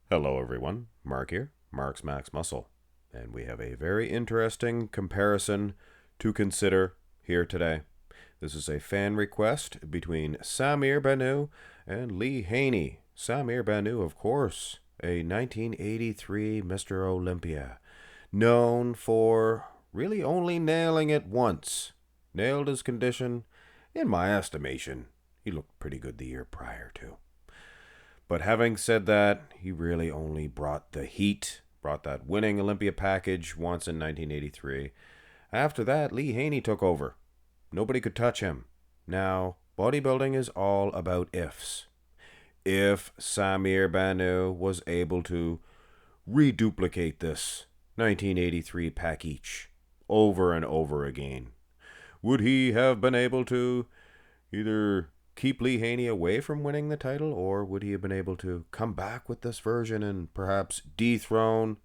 Hello everyone, Mark here, Mark's Max Muscle, and we have a very interesting comparison to consider here today. This is a fan request between Samir Bannout and Lee Haney. Samir Bannout, of course, a 1983 Mr. Olympia, known for really only nailing it once. Nailed his condition, in my estimation. He looked pretty good the year prior to. But having said that, he really only brought the heat, brought that winning Olympia package once in 1983. After that, Lee Haney took over. Nobody could touch him. Now, bodybuilding is all about ifs. If Samir Bannout was able to reduplicate this 1983 package over and over again, would he have been able to either keep Lee Haney away from winning the title, or would he have been able to come back with this version and perhaps dethrone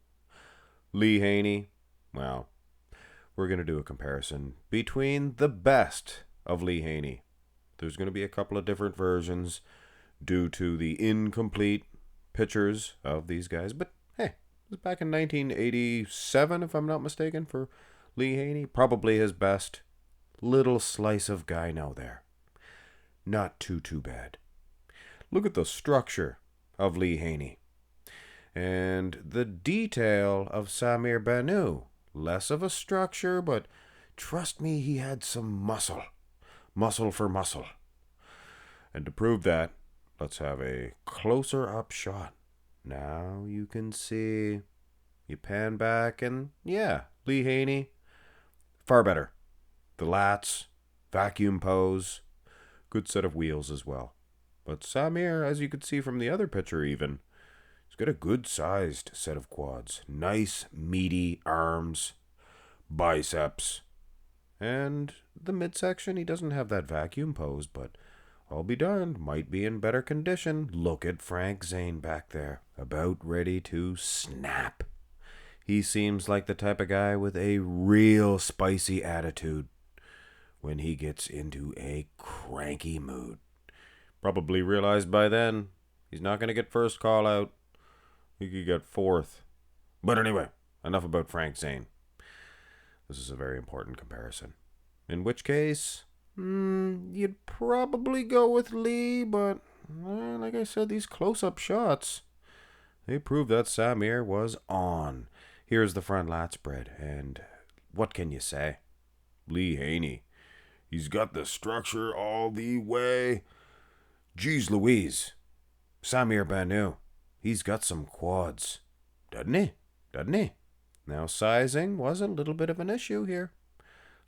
Lee Haney? Well, we're going to do a comparison between the best of Lee Haney. There's going to be a couple of different versions due to the incomplete pictures of these guys, but hey, it was back in 1987, if I'm not mistaken, for Lee Haney. Probably his best little slice of gyno there. Not too bad. Look at the structure of Lee Haney. And the detail of Samir Bannout. Less of a structure, but trust me, he had some muscle. Muscle for muscle. And to prove that, let's have a closer up shot. Now you can see. You pan back and yeah, Lee Haney, far better. The lats, vacuum pose, good set of wheels as well. But Samir, as you could see from the other picture even, he's got a good sized set of quads. Nice meaty arms, biceps. And the midsection, he doesn't have that vacuum pose, but I'll be darned, might be in better condition. Look at Frank Zane back there, about ready to snap. He seems like the type of guy with a real spicy attitude when he gets into a cranky mood. Probably realized by then he's not going to get first call out. He could get fourth. But anyway, enough about Frank Zane. This is a very important comparison. In which case, you'd probably go with Lee, but like I said, these close-up shots, they prove that Samir was on. Here's the front lat spread, and what can you say? Lee Haney. He's got the structure all the way. Jeez Louise. Samir Bannout. He's got some quads. Doesn't he? Doesn't he? Now sizing was a little bit of an issue here.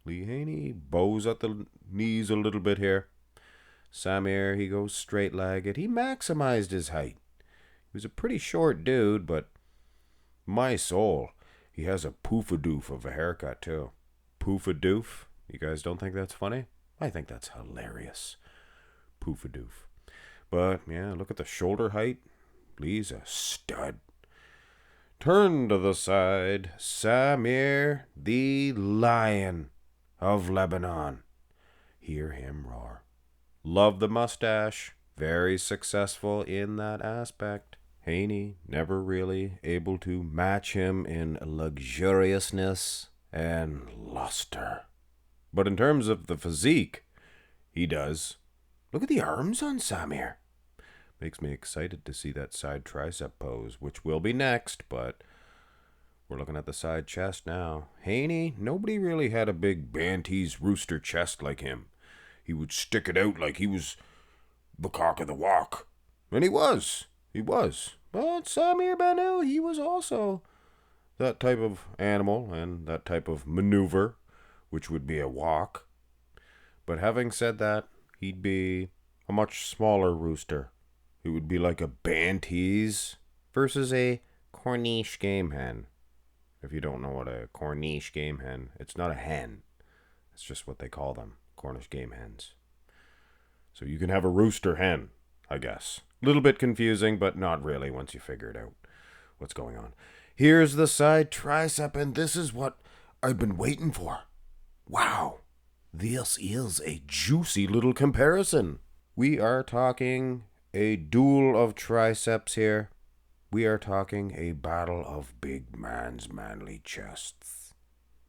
Lee Haney bows at the knees a little bit here. Samir, he goes straight-legged. He maximized his height. He was a pretty short dude, but my soul, he has a poof-a-doof of a haircut too. Poof-a-doof? You guys don't think that's funny? I think that's hilarious. Poof-a-doof. But, yeah, look at the shoulder height. Lee's a stud. Turn to the side. Samir, the lion of Lebanon. Hear him roar. Love the mustache. Very successful in that aspect. Haney, never really able to match him in luxuriousness and luster. But in terms of the physique, he does. Look at the arms on Samir. Makes me excited to see that side tricep pose, which will be next, but we're looking at the side chest now. Haney, nobody really had a big Banties rooster chest like him. He would stick it out like he was the cock of the walk. And he was. He was. But Samir Bannout, he was also that type of animal and that type of maneuver, which would be a walk. But having said that, he'd be a much smaller rooster. It would be like a Banties versus a Cornish game hen. If you don't know what a Cornish game hen, it's not a hen. It's just what they call them, Cornish game hens. So you can have a rooster hen, I guess. A little bit confusing, but not really once you figure it out what's going on. Here's the side tricep, and this is what I've been waiting for. Wow. This is a juicy little comparison. We are talking a duel of triceps here. we are talking a battle of big man's manly chests.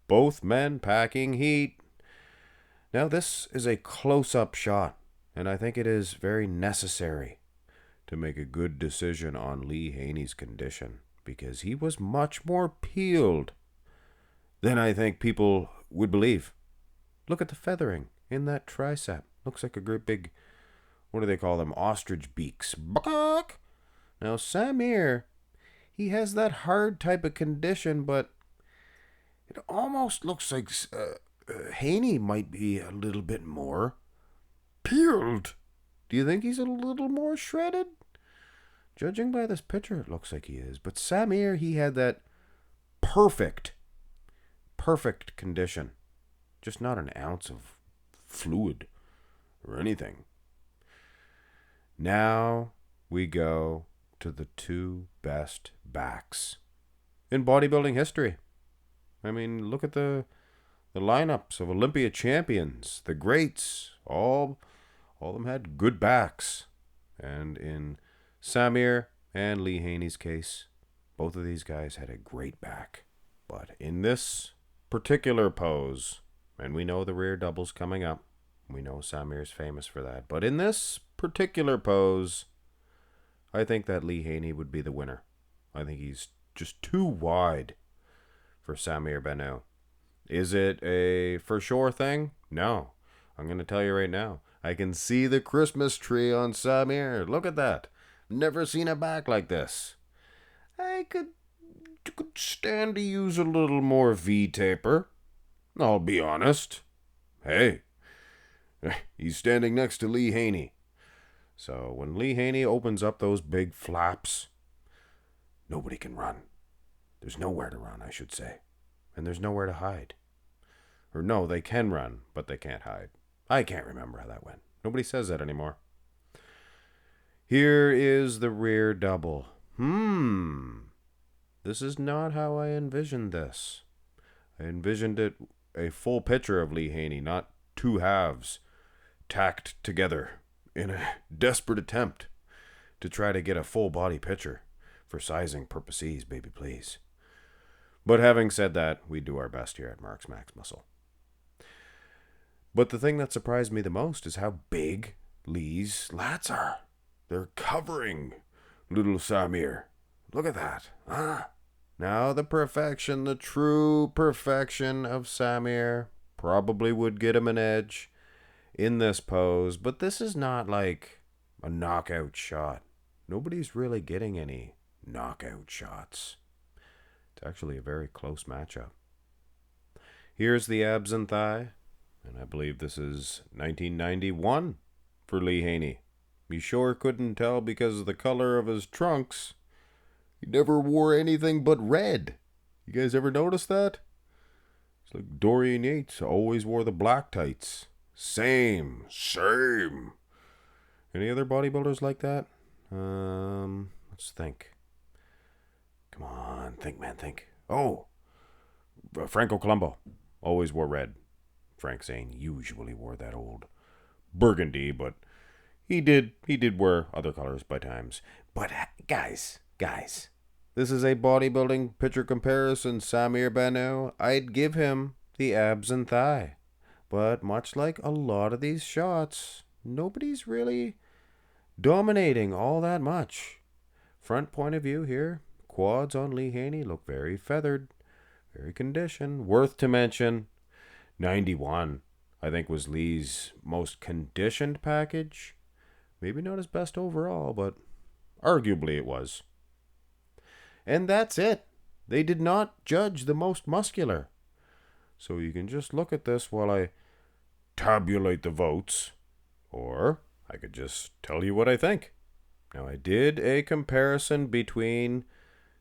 Both men packing heat. Now this is a close-up shot, and I think it is very necessary to make a good decision on Lee Haney's condition, because he was much more peeled than I think people would believe. Look at the feathering in that tricep. Looks like a great big, what do they call them? Ostrich beaks. Buck! Now Samir, he has that hard type of condition, but it almost looks like Haney might be a little bit more peeled. Do you think he's a little more shredded? Judging by this picture, it looks like he is. But Samir, he had that perfect condition. Just not an ounce of fluid or anything. Now we go to the two best backs in bodybuilding history. I mean, look at the lineups of Olympia champions, the greats. All of them had good backs. And in Samir and Lee Haney's case, both of these guys had a great back. But in this particular pose, and we know the rear double's coming up, we know Samir's famous for that, but in this particular pose, I think that Lee Haney would be the winner. I think he's just too wide for Samir Bannout. Is it a for sure thing? No. I'm going to tell you right now. I can see the Christmas tree on Samir. Look at that. Never seen a back like this. I could stand to use a little more V-taper. I'll be honest. Hey, he's standing next to Lee Haney. So when Lee Haney opens up those big flaps, nobody can run. There's nowhere to run, I should say. And there's nowhere to hide. Or no, they can run, but they can't hide. I can't remember how that went. Nobody says that anymore. Here is the rear double. This is not how I envisioned this. I envisioned it a full picture of Lee Haney, not two halves tacked together in a desperate attempt to try to get a full body picture for sizing purposes, baby please. But having said that, we do our best here at Mark's Max Muscle. But the thing that surprised me the most is how big Lee's lats are. They're covering little Samir. Look at that. Now the perfection, the true perfection of Samir probably would get him an edge in this pose. But this is not like a knockout shot. Nobody's really getting any knockout shots. It's actually a very close matchup. Here's the abs and thigh. And I believe this is 1991 for Lee Haney. You sure couldn't tell because of the color of his trunks. He never wore anything but red. You guys ever notice that? It's like Dorian Yates always wore the black tights. Same. Any other bodybuilders like that? Let's think. Come on, think, man, think. Oh, Franco Columbu always wore red. Frank Zane usually wore that old burgundy, but he did wear other colors by times. But guys, this is a bodybuilding picture comparison. Samir Bannout, I'd give him the abs and thigh. But much like a lot of these shots, nobody's really dominating all that much. Front point of view here, quads on Lee Haney look very feathered, very conditioned. Worth to mention, 91, I think, was Lee's most conditioned package. Maybe not his best overall, but arguably it was. And that's it. They did not judge the most muscular. So you can just look at this while I tabulate the votes. Or I could just tell you what I think. Now, I did a comparison between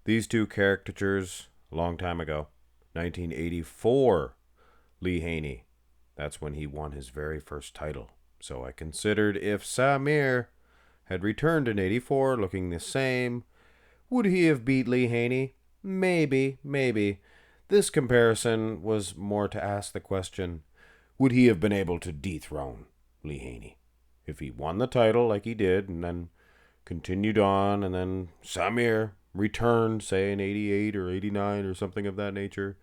these two caricatures a long time ago. 1984, Lee Haney. That's when he won his very first title. So I considered if Samir had returned in 84 looking the same, would he have beat Lee Haney? Maybe. This comparison was more to ask the question, would he have been able to dethrone Lee Haney? If he won the title like he did and then continued on, and then Samir return, say in 88 or 89 or something of that nature,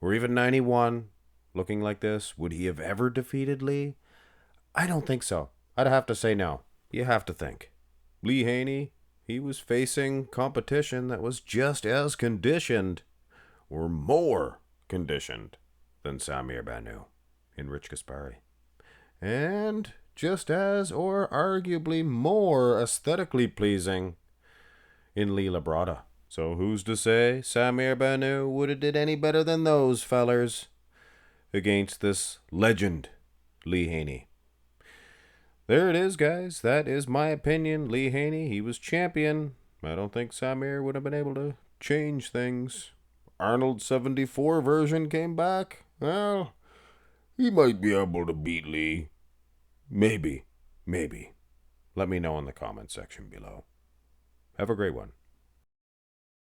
or even 91, looking like this, would he have ever defeated Lee? I don't think so. I'd have to say no. You have to think. Lee Haney, he was facing competition that was just as conditioned, or more conditioned, than Samir Bannout in Rich Gaspari. And just as, or arguably more aesthetically pleasing, in Lee Labrada. So who's to say Samir Bannout would have did any better than those fellers against this legend, Lee Haney? There it is, guys. That is my opinion. Lee Haney, he was champion. I don't think Samir would have been able to change things. Arnold 74 version came back. Well, he might be able to beat Lee. Maybe. Let me know in the comment section below. Have a great one.